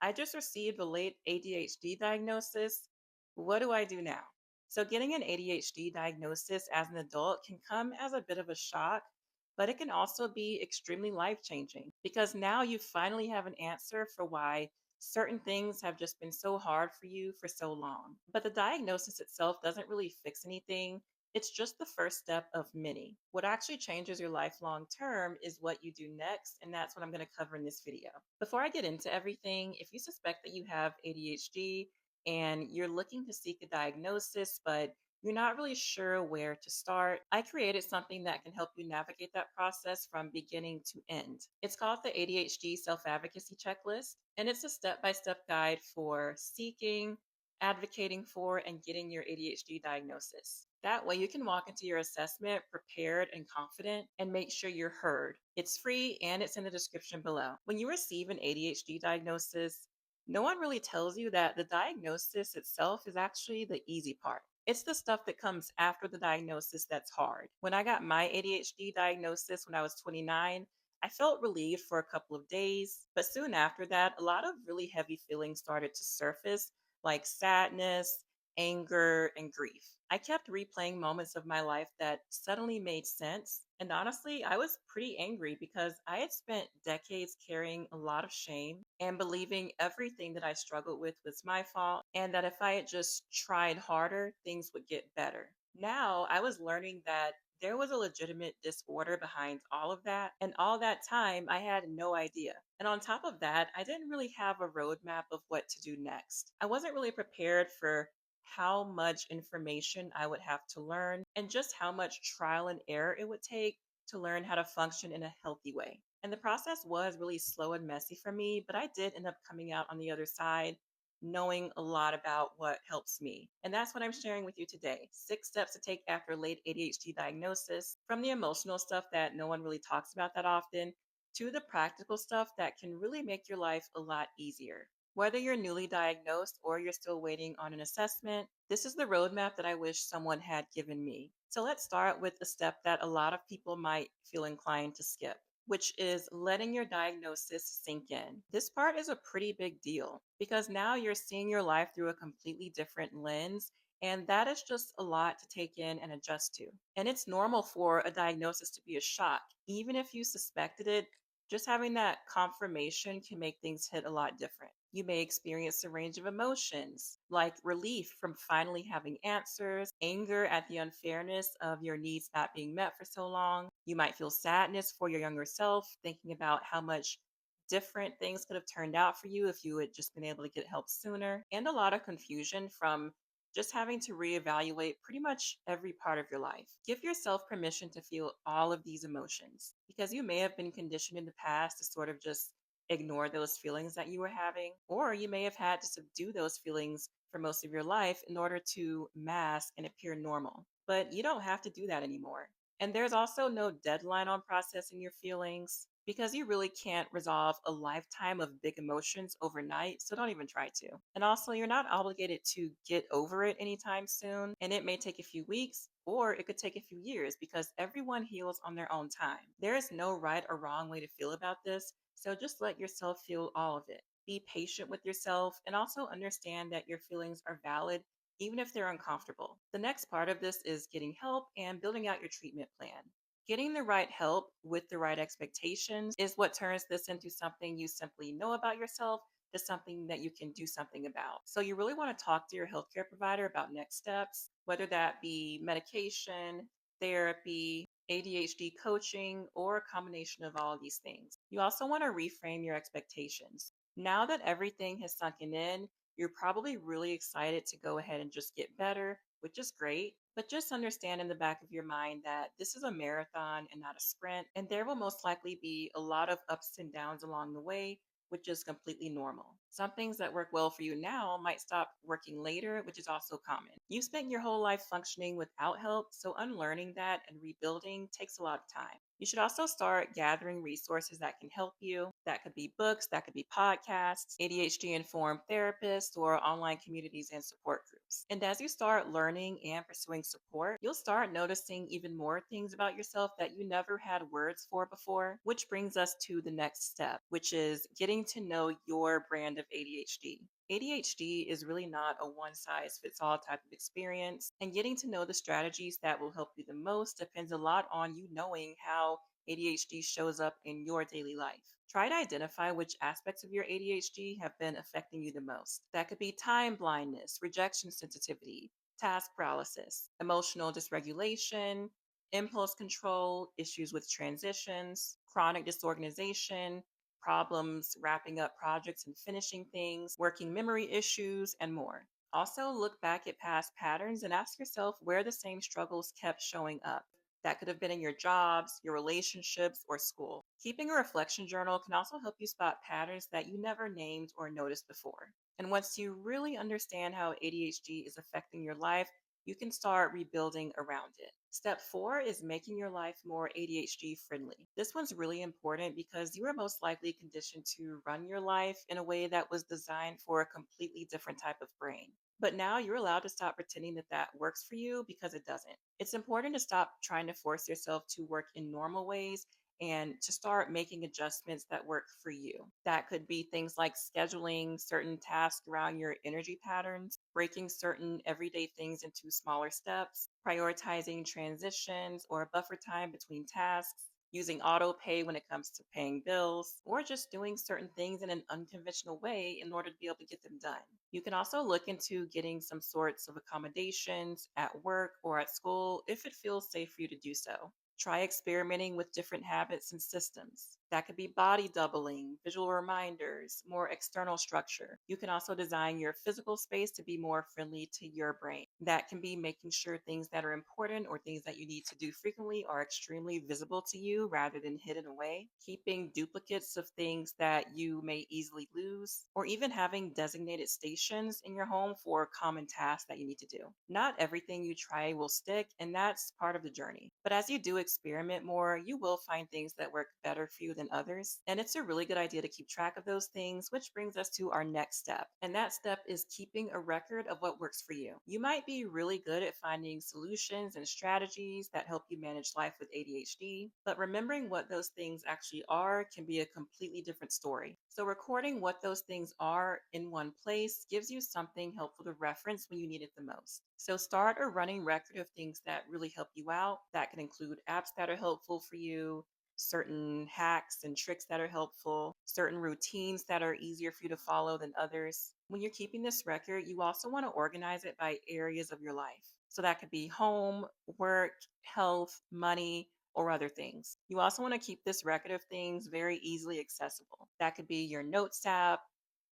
I just received a late ADHD diagnosis. What do I do now? So, getting an ADHD diagnosis as an adult can come as a bit of a shock, but it can also be extremely life changing because now you finally have an answer for why certain things have just been so hard for you for so long. But the diagnosis itself doesn't really fix anything. It's just the first step of many. What actually changes your life long term is what you do next, and that's what I'm going to cover in this video. Before I get into everything, if you suspect that you have ADHD and you're looking to seek a diagnosis, but you're not really sure where to start, I created something that can help you navigate that process from beginning to end. It's called the ADHD Self Advocacy Checklist, and it's a step by step guide for seeking, advocating for, and getting your ADHD diagnosis. That way, you can walk into your assessment prepared and confident and make sure you're heard. It's free and it's in the description below. When you receive an ADHD diagnosis, no one really tells you that the diagnosis itself is actually the easy part. It's the stuff that comes after the diagnosis that's hard. When I got my ADHD diagnosis when I was 29, I felt relieved for a couple of days, but soon after that, a lot of really heavy feelings started to surface, like sadness, anger, and grief. I kept replaying moments of my life that suddenly made sense. And honestly, I was pretty angry because I had spent decades carrying a lot of shame and believing everything that I struggled with was my fault, and that if I had just tried harder, things would get better. Now I was learning that there was a legitimate disorder behind all of that. And all that time, I had no idea. And on top of that, I didn't really have a roadmap of what to do next. I wasn't really prepared for how much information I would have to learn and just how much trial and error it would take to learn how to function in a healthy way. And the process was really slow and messy for me, but I did end up coming out on the other side knowing a lot about what helps me. And that's what I'm sharing with you today. 6 steps to take after late ADHD diagnosis, from the emotional stuff that no one really talks about that often to the practical stuff that can really make your life a lot easier. Whether you're newly diagnosed or you're still waiting on an assessment, this is the roadmap that I wish someone had given me. So let's start with a step that a lot of people might feel inclined to skip, which is letting your diagnosis sink in. This part is a pretty big deal because now you're seeing your life through a completely different lens. And that is just a lot to take in and adjust to. And it's normal for a diagnosis to be a shock. Even if you suspected it, just having that confirmation can make things hit a lot different. You may experience a range of emotions, like relief from finally having answers, anger at the unfairness of your needs not being met for so long. You might feel sadness for your younger self, thinking about how much different things could have turned out for you if you had just been able to get help sooner, and a lot of confusion from just having to reevaluate pretty much every part of your life. Give yourself permission to feel all of these emotions because you may have been conditioned in the past to sort of just ignore those feelings that you were having, or you may have had to subdue those feelings for most of your life in order to mask and appear normal. But you don't have to do that anymore. And there's also no deadline on processing your feelings because you really can't resolve a lifetime of big emotions overnight, so don't even try to. And also, you're not obligated to get over it anytime soon, and it may take a few weeks or it could take a few years because everyone heals on their own time. There is no right or wrong way to feel about this, so just let yourself feel all of it. Be patient with yourself and also understand that your feelings are valid even if they're uncomfortable. The next part of this is getting help and building out your treatment plan. Getting the right help with the right expectations is what turns this into something you simply know about yourself to something that you can do something about. So, you really want to talk to your healthcare provider about next steps, whether that be medication, therapy, ADHD coaching, or a combination of all of these things. You also want to reframe your expectations. Now that everything has sunken in, you're probably really excited to go ahead and just get better, which is great. But just understand in the back of your mind that this is a marathon and not a sprint. And there will most likely be a lot of ups and downs along the way, which is completely normal. Some things that work well for you now might stop working later, which is also common. You spent your whole life functioning without help, so unlearning that and rebuilding takes a lot of time. You should also start gathering resources that can help you. That could be books, that could be podcasts, ADHD informed therapists, or online communities and support groups. And as you start learning and pursuing support, you'll start noticing even more things about yourself that you never had words for before, which brings us to the next step, which is getting to know your brand of ADHD. ADHD is really not a one size fits all type of experience, and getting to know the strategies that will help you the most depends a lot on you knowing how ADHD shows up in your daily life. Try to identify which aspects of your ADHD have been affecting you the most. That could be time blindness, rejection sensitivity, task paralysis, emotional dysregulation, impulse control, issues with transitions, chronic disorganization, problems wrapping up projects and finishing things, working memory issues, and more. Also, look back at past patterns and ask yourself where the same struggles kept showing up. That could have been in your jobs, your relationships, or school. Keeping a reflection journal can also help you spot patterns that you never named or noticed before. And once you really understand how ADHD is affecting your life, you can start rebuilding around it. Step four is making your life more ADHD friendly. This one's really important because you are most likely conditioned to run your life in a way that was designed for a completely different type of brain. But now you're allowed to stop pretending that that works for you because it doesn't. It's important to stop trying to force yourself to work in normal ways and to start making adjustments that work for you. That could be things like scheduling certain tasks around your energy patterns, breaking certain everyday things into smaller steps, prioritizing transitions or buffer time between tasks, using auto pay when it comes to paying bills, or just doing certain things in an unconventional way in order to be able to get them done. You can also look into getting some sorts of accommodations at work or at school if it feels safe for you to do so. Try experimenting with different habits and systems. That could be body doubling, visual reminders, more external structure. You can also design your physical space to be more friendly to your brain. That can be making sure things that are important or things that you need to do frequently are extremely visible to you rather than hidden away. Keeping duplicates of things that you may easily lose, or even having designated stations in your home for common tasks that you need to do. Not everything you try will stick, and that's part of the journey. But as you do experiment more, you will find things that work better for you than others. And it's a really good idea to keep track of those things, which brings us to our next step. And that step is keeping a record of what works for you. You might be really good at finding solutions and strategies that help you manage life with ADHD, but remembering what those things actually are can be a completely different story. So, recording what those things are in one place gives you something helpful to reference when you need it the most. So, start a running record of things that really help you out. That can include apps that are helpful for you, certain hacks and tricks that are helpful, certain routines that are easier for you to follow than others. When you're keeping this record, you also want to organize it by areas of your life. So that could be home, work, health, money, or other things. You also want to keep this record of things very easily accessible. That could be your Notes app,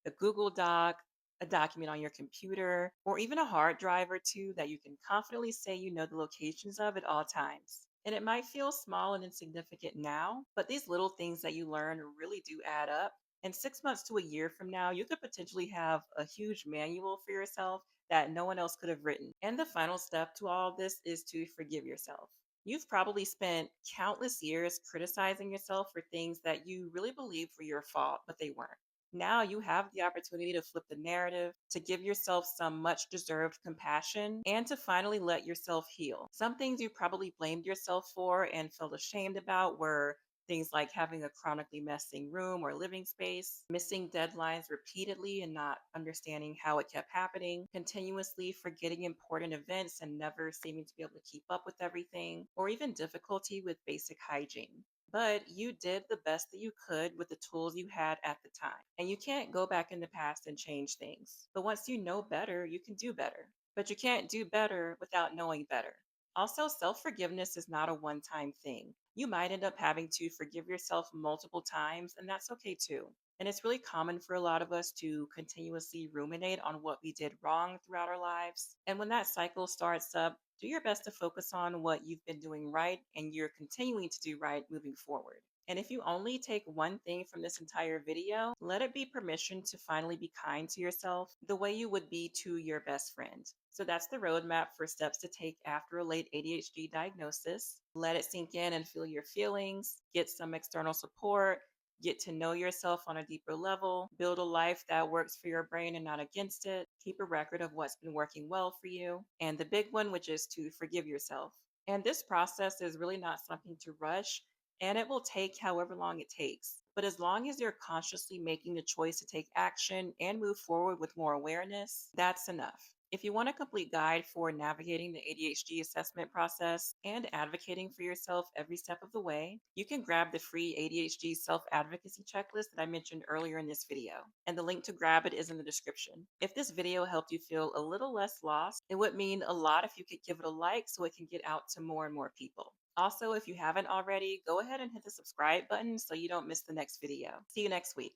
a Google Doc, a document on your computer, or even a hard drive or two that you can confidently say you know the locations of at all times. And it might feel small and insignificant now, but these little things that you learn really do add up. And 6 months to a year from now, you could potentially have a huge manual for yourself that no one else could have written. And the final step to all of this is to forgive yourself. You've probably spent countless years criticizing yourself for things that you really believed were your fault, but they weren't. Now you have the opportunity to flip the narrative, to give yourself some much deserved compassion, and to finally let yourself heal. Some things you probably blamed yourself for and felt ashamed about were things like having a chronically messy room or living space, missing deadlines repeatedly and not understanding how it kept happening, continuously forgetting important events and never seeming to be able to keep up with everything, or even difficulty with basic hygiene. But you did the best that you could with the tools you had at the time. And you can't go back in the past and change things. But once you know better, you can do better. But you can't do better without knowing better. Also, self forgiveness is not a one time thing. You might end up having to forgive yourself multiple times, and that's okay too. And it's really common for a lot of us to continuously ruminate on what we did wrong throughout our lives. And when that cycle starts up, do your best to focus on what you've been doing right and you're continuing to do right moving forward. And if you only take one thing from this entire video, let it be permission to finally be kind to yourself the way you would be to your best friend. So that's the roadmap for steps to take after a late ADHD diagnosis. Let it sink in and feel your feelings, get some external support, get to know yourself on a deeper level, build a life that works for your brain and not against it, keep a record of what's been working well for you, and the big one, which is to forgive yourself. And this process is really not something to rush, and it will take however long it takes. But as long as you're consciously making the choice to take action and move forward with more awareness, that's enough. If you want a complete guide for navigating the ADHD assessment process and advocating for yourself every step of the way, you can grab the free ADHD self advocacy checklist that I mentioned earlier in this video. And the link to grab it is in the description. If this video helped you feel a little less lost, it would mean a lot if you could give it a like so it can get out to more and more people. Also, if you haven't already, go ahead and hit the subscribe button so you don't miss the next video. See you next week.